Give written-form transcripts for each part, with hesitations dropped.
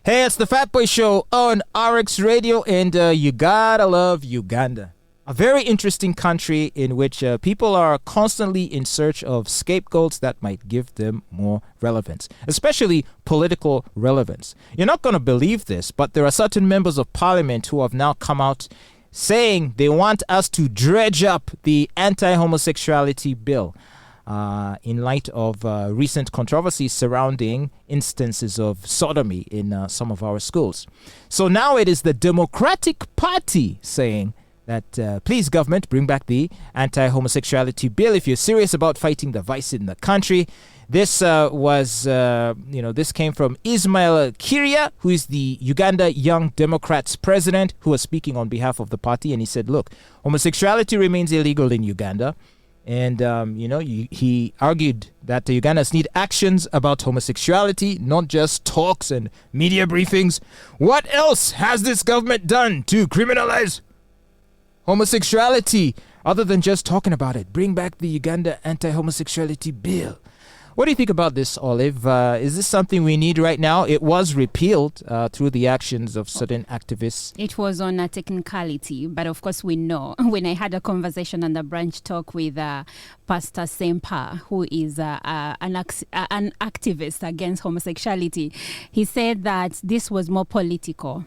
Hey, it's the Fatboy Show on RX Radio, and you gotta love Uganda. A very interesting country in which people are constantly in search of scapegoats that might give them more relevance, especially political relevance. You're not going to believe this, but there are certain members of parliament who have now come out saying they want us to dredge up the Anti-Homosexuality Bill in light of recent controversies surrounding instances of sodomy in some of our schools. So now it is the Democratic Party saying that please, government, bring back the Anti-Homosexuality Bill if you're serious about fighting the vice in the country. This this came from Ismail Kiirya, who is the Uganda Young Democrats president, who was speaking on behalf of the party. And he said, look, homosexuality remains illegal in Uganda. And, he argued that the Ugandans need actions about homosexuality, not just talks and media briefings. What else has this government done to criminalize homosexuality other than just talking about it? Bring back the Uganda Anti-Homosexuality Bill. What do you think about this, Olive? Is this something we need right now? It was repealed through the actions of certain activists. It was on a technicality, but of course we know. When I had a conversation on the branch talk with Pastor Sempa, who is an activist against homosexuality, he said that this was more political.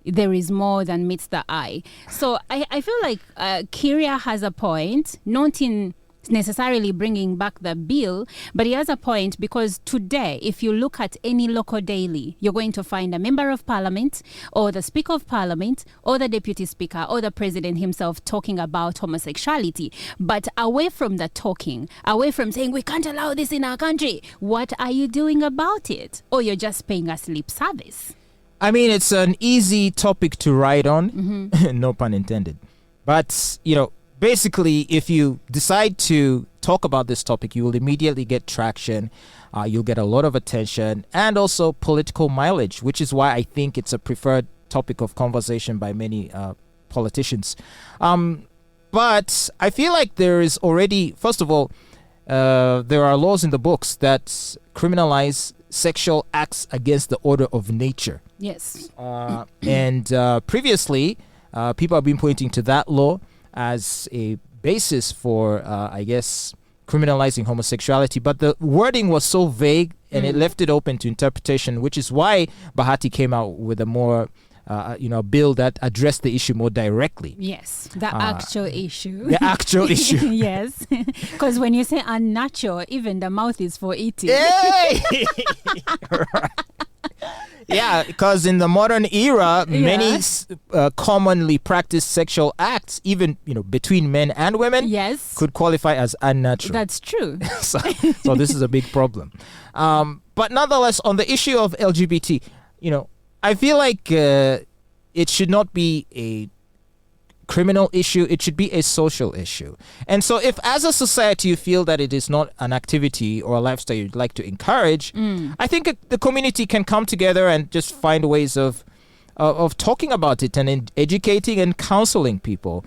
There is more than meets the eye. So I feel like Kiirya has a point, not in necessarily bringing back the bill, but he has a point because today, if you look at any local daily, you're going to find a member of parliament or the speaker of parliament or the deputy speaker or the president himself talking about homosexuality. But away from the talking, away from saying we can't allow this in our country, what are you doing about it? Or you're just paying us lip service? I mean, it's an easy topic to write on, no pun intended. But, basically, if you decide to talk about this topic, you will immediately get traction. You'll get a lot of attention and also political mileage, which is why I think it's a preferred topic of conversation by many politicians. But I feel like there is already, first of all, there are laws in the books that criminalize sexual acts against the order of nature. Yes. And previously, people have been pointing to that law as a basis for, criminalizing homosexuality. But the wording was so vague and it left it open to interpretation, which is why Bahati came out with a more, bill that addressed the issue more directly. Yes, the actual issue. The actual issue. Yes, because when you say unnatural, even the mouth is for eating. Hey! Right. Yeah, because in the modern era, many commonly practiced sexual acts, even between men and women, could qualify as unnatural. That's true. so this is a big problem. But nonetheless, on the issue of LGBT, I feel like it should not be a criminal issue. It should be a social issue. And so if as a society you feel that it is not an activity or a lifestyle you'd like to encourage, I think the community can come together and just find ways of talking about it and educating and counseling people.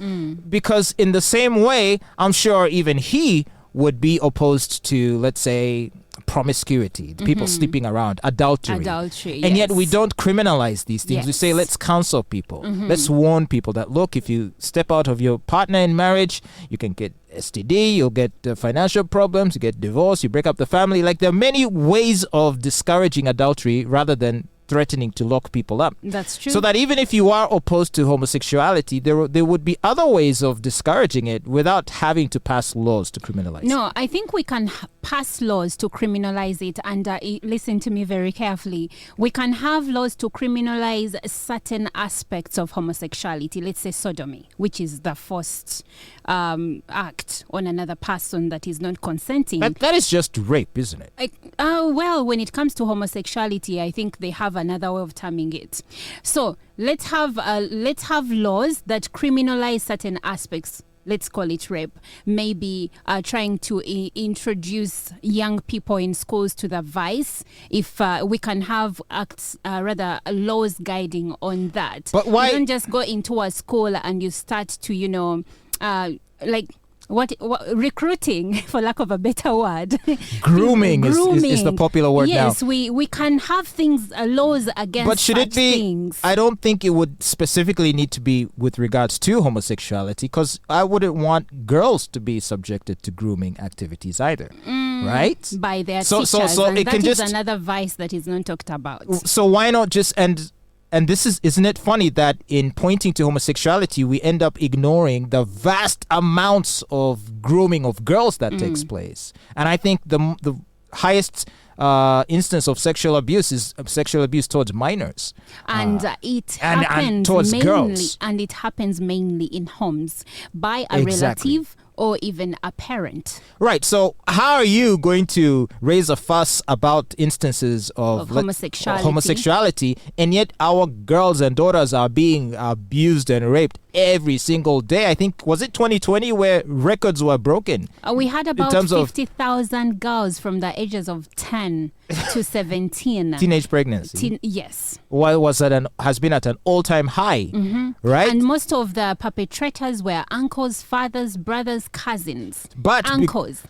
Because in the same way, I'm sure even he would be opposed to, let's say, promiscuity, people sleeping around, adultery. And yet we don't criminalize these things. We say, let's counsel people. Let's warn people that, look, if you step out of your partner in marriage, you can get STD, you'll get financial problems, you get divorced, you break up the family. Like, there are many ways of discouraging adultery rather than threatening to lock people up. That's true. So that even if you are opposed to homosexuality, there would be other ways of discouraging it without having to pass laws to criminalize it. No, I think we can pass laws to criminalize it. And listen to me very carefully. We can have laws to criminalize certain aspects of homosexuality. Let's say sodomy, which is the first act on another person that is not consenting. That is just rape, isn't it? Well, when it comes to homosexuality, I think they have another way of terming it. So let's have laws that criminalize certain aspects. Let's call it rape. Maybe trying to introduce young people in schools to the vice. If we can have laws guiding on that. But why? You don't just go into a school and you start to, recruiting, for lack of a better word. Grooming is the popular word now. Yes, we can have things, laws against but should it be things. I don't think it would specifically need to be with regards to homosexuality, because I wouldn't want girls to be subjected to grooming activities either, right? By their so teachers, so and it that can is just another vice that is not talked about. So why not just and this isn't it funny that in pointing to homosexuality we end up ignoring the vast amounts of grooming of girls that takes place? And I think the highest instance of sexual abuse is sexual abuse towards minors, and it and happens towards mainly, girls. and it happens mainly in homes by a Exactly. relative or even a parent. Right. So how are you going to raise a fuss about instances of homosexuality, and yet our girls and daughters are being abused and raped every single day? I think, was it 2020 where records were broken? We had about terms of 50,000 girls from the ages of 10 to 17. Teenage pregnancy. Yes. Has been at an all-time high, right? And most of the perpetrators were uncles, fathers, brothers, cousins. But uncles.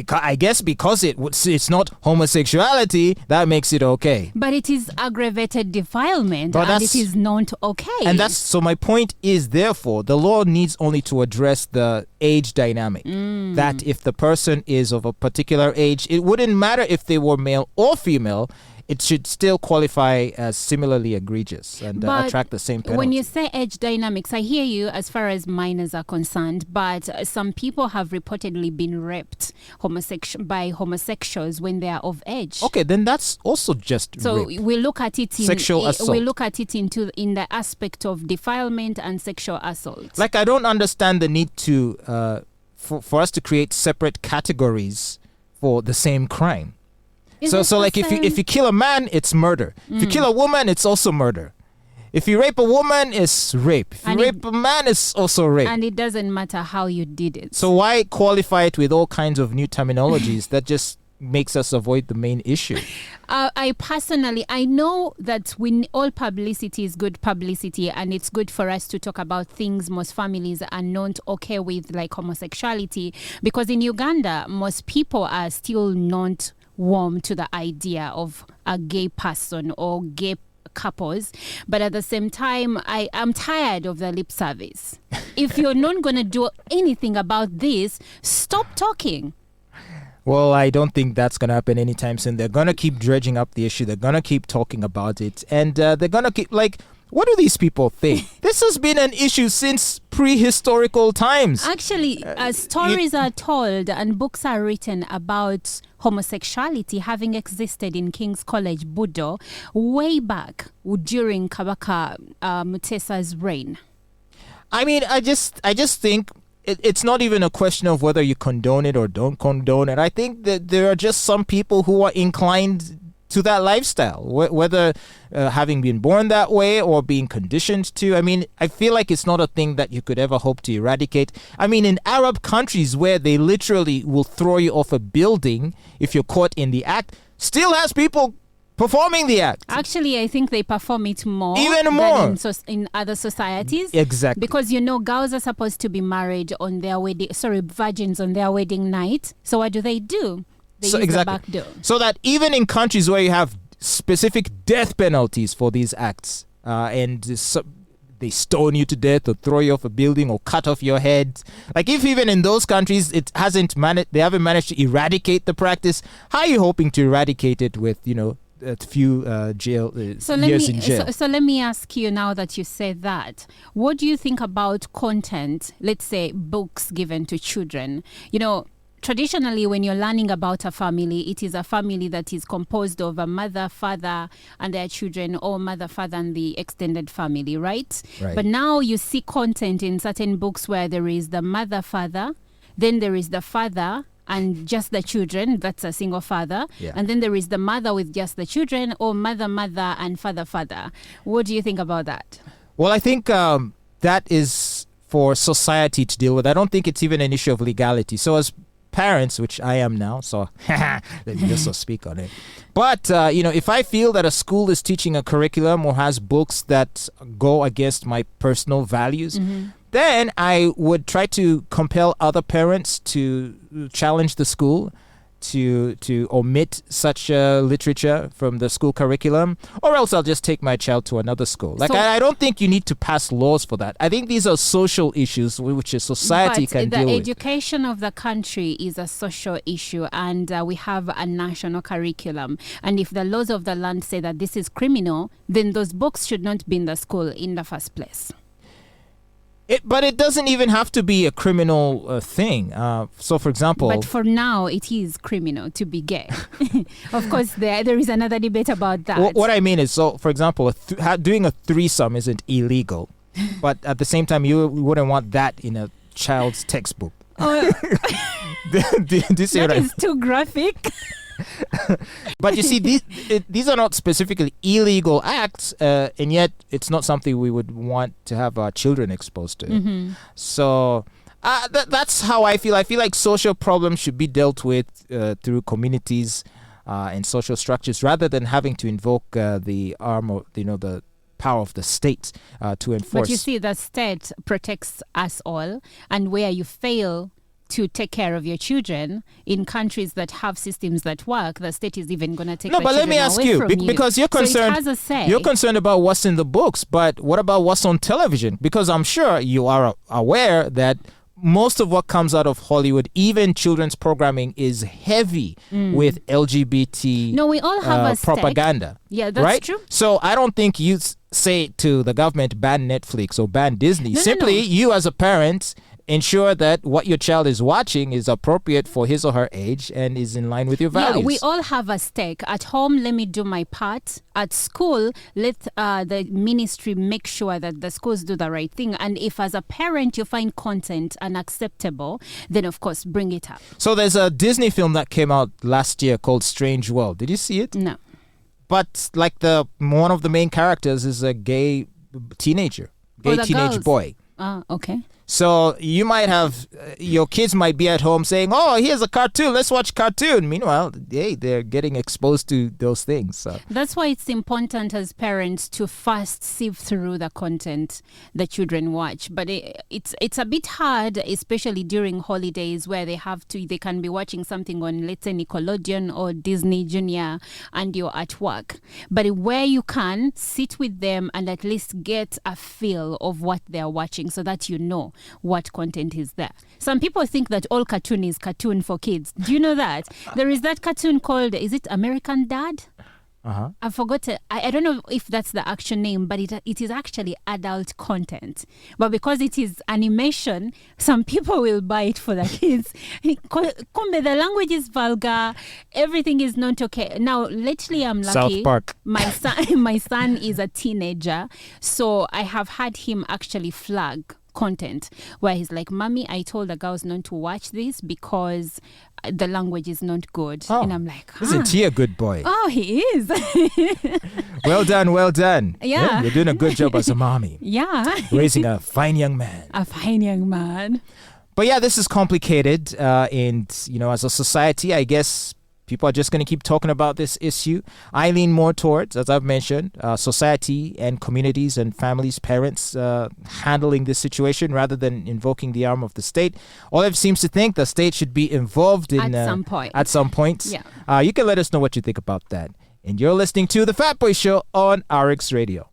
I guess because it's not homosexuality, that makes it okay. But it is aggravated defilement, But and it is not okay. And so my point is, therefore, the law needs only to address the age dynamic. That if the person is of a particular age, it wouldn't matter if they were male or female, it should still qualify as similarly egregious and attract the same penalty. When you say age dynamics, I hear you as far as minors are concerned, but some people have reportedly been raped by homosexuals when they are of age. Okay, then that's also just so rape. we look at it Sexual assault. We look at it in the aspect of defilement and sexual assault. Like, I don't understand the need to for us to create separate categories for the same crime. So like if you kill a man, it's murder. If you kill a woman, it's also murder. If you rape a woman, it's rape. If you rape a man, it's also rape. And it doesn't matter how you did it. So why qualify it with all kinds of new terminologies that just makes us avoid the main issue? I know that all publicity is good publicity, and it's good for us to talk about things most families are not okay with, like homosexuality, because in Uganda, most people are still not warm to the idea of a gay person or gay couples. But at the same time, I am tired of the lip service. If you're not going to do anything about this, stop talking. Well, I don't think that's going to happen anytime soon. They're going to keep dredging up the issue. They're going to keep talking about it. And they're going to keep, what do these people think? This has been an issue since prehistorical times. Actually, stories are told and books are written about homosexuality having existed in King's College, Budo, way back during Kabaka Mutesa's reign. I mean, I just think it's not even a question of whether you condone it or don't condone it. I think that there are just some people who are inclined to that lifestyle, whether having been born that way or being conditioned to. I mean, I feel like it's not a thing that you could ever hope to eradicate. I mean, in Arab countries where they literally will throw you off a building if you're caught in the act, still has people performing the act. Actually, I think they perform it even more than in other societies. Exactly. Because, girls are supposed to be married on their virgins on their wedding night. So what do? They use the back door. So that even in countries where you have specific death penalties for these acts, and they stone you to death or throw you off a building or cut off your head. Like, if even in those countries they haven't managed to eradicate the practice, how are you hoping to eradicate it with, a few years in jail? So let me ask you, now that you say that, what do you think about content, let's say books given to children? Traditionally, when you're learning about a family, it is a family that is composed of a mother, father, and their children, or mother, father, and the extended family, right? But now you see content in certain books where there is the mother, father, then there is the father and just the children, that's a single father, and then there is the mother with just the children, or mother, mother, and father, father. What do you think about that? Well, I think that is for society to deal with. I don't think it's even an issue of legality. So as parents, which I am now, so let me just speak on it. But, if I feel that a school is teaching a curriculum or has books that go against my personal values, then I would try to compel other parents to challenge the school to omit such literature from the school curriculum, or else I'll just take my child to another school. I don't think you need to pass laws for that. I think these are social issues which a society can deal with. The education of the country is a social issue, and we have a national curriculum. And if the laws of the land say that this is criminal, then those books should not be in the school in the first place. But it doesn't even have to be a criminal thing. So, for example... But for now, it is criminal to be gay. Of course, there is another debate about that. What I mean is, so, for example, doing a threesome isn't illegal. But at the same time, you wouldn't want that in a child's textbook. Oh, that is too graphic. But you see, these are not specifically illegal acts, and yet it's not something we would want to have our children exposed to. So that's how I feel. I feel like social problems should be dealt with through communities and social structures, rather than having to invoke the arm of the power of the state to enforce. But you see, the state protects us all, and where you fail to take care of your children in countries that have systems that work, the state is even going to take. No, but let me ask you, because you're concerned. So it has a say. You're concerned about what's in the books, but what about what's on television? Because I'm sure you are aware that most of what comes out of Hollywood, even children's programming, is heavy with LGBT we all have a propaganda. Yeah, that's right? true. So I don't think you say to the government, ban Netflix or ban Disney. Simply, you as a parent ensure that what your child is watching is appropriate for his or her age and is in line with your values. Yeah, we all have a stake. At home, let me do my part. At school, let the ministry make sure that the schools do the right thing. And if as a parent you find content unacceptable, then of course bring it up. So there's a Disney film that came out last year called Strange World. Did you see it? No. But one of the main characters is a gay teenager, teenage girls. boy. Okay. So you might have, your kids might be at home saying, oh, here's a cartoon, let's watch cartoon. Meanwhile, they're getting exposed to those things. So. That's why it's important as parents to first sieve through the content the children watch. But it's a bit hard, especially during holidays where they can be watching something on, let's say, Nickelodeon or Disney Junior, and you're at work. But where you can, sit with them and at least get a feel of what they're watching so that you know what content is there. Some people think that all cartoon is cartoon for kids. Do you know that? There is that cartoon called, is it American Dad? I forgot it. I don't know if that's the actual name, but it is actually adult content. But because it is animation, some people will buy it for the kids. Kumbe, the language is vulgar. Everything is not okay. Now, lately I'm lucky. South Park. My son is a teenager, so I have had him actually flag content where he's like, Mommy, I told the girls not to watch this because the language is not good. And I'm like, Isn't he a good boy? Oh, he is. Well done. Yeah. You're doing a good job as a mommy. Yeah. Raising a fine young man. A fine young man. But yeah, this is complicated. And, as a society, I guess people are just going to keep talking about this issue. I lean more towards, as I've mentioned, society and communities and families, parents handling this situation rather than invoking the arm of the state. Olive seems to think the state should be involved in at some point. At some point. Yeah. You can let us know what you think about that. And you're listening to The Fatboy Show on RX Radio.